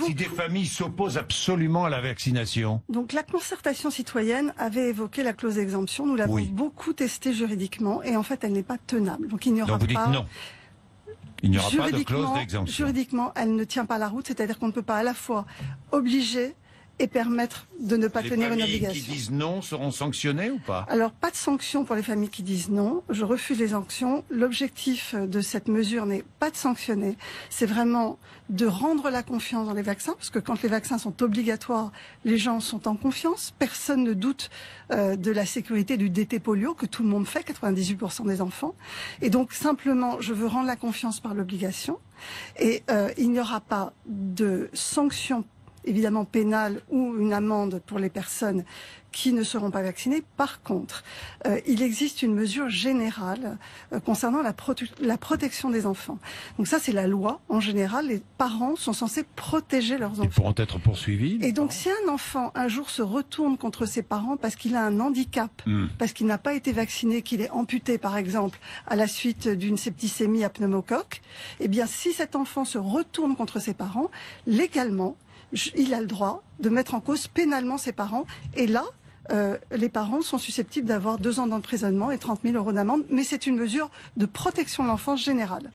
Si des familles s'opposent absolument à la vaccination. Donc la concertation citoyenne avait évoqué la clause d'exemption. Nous l'avons beaucoup testée juridiquement et en fait elle n'est pas tenable. Donc il n'y aura Donc vous dites pas... non. Il n'y aura pas de clause d'exemption. Juridiquement, elle ne tient pas la route, c'est-à-dire qu'on ne peut pas à la fois obliger et permettre de ne pas tenir une obligation. Les familles qui disent non seront sanctionnées ou pas? Alors, pas de sanctions pour les familles qui disent non. Je refuse les sanctions. L'objectif de cette mesure n'est pas de sanctionner. C'est vraiment de rendre la confiance dans les vaccins, parce que quand les vaccins sont obligatoires, les gens sont en confiance. Personne ne doute de la sécurité du DT polio, que tout le monde fait, 98% des enfants. Et donc, simplement, je veux rendre la confiance par l'obligation. Et il n'y aura pas de sanctions évidemment pénale ou une amende pour les personnes qui ne seront pas vaccinées. Par contre, il existe une mesure générale concernant la protection des enfants. Donc ça, c'est la loi. En général, les parents sont censés protéger leurs enfants. Ils pourront être poursuivis. Et donc, si un enfant, un jour, se retourne contre ses parents parce qu'il a un handicap, parce qu'il n'a pas été vacciné, qu'il est amputé, par exemple, à la suite d'une septicémie à pneumocoque, eh bien, si cet enfant se retourne contre ses parents, légalement, il a le droit de mettre en cause pénalement ses parents. Et là, les parents sont susceptibles d'avoir 2 ans d'emprisonnement et 30 000 € d'amende. Mais c'est une mesure de protection de l'enfance générale.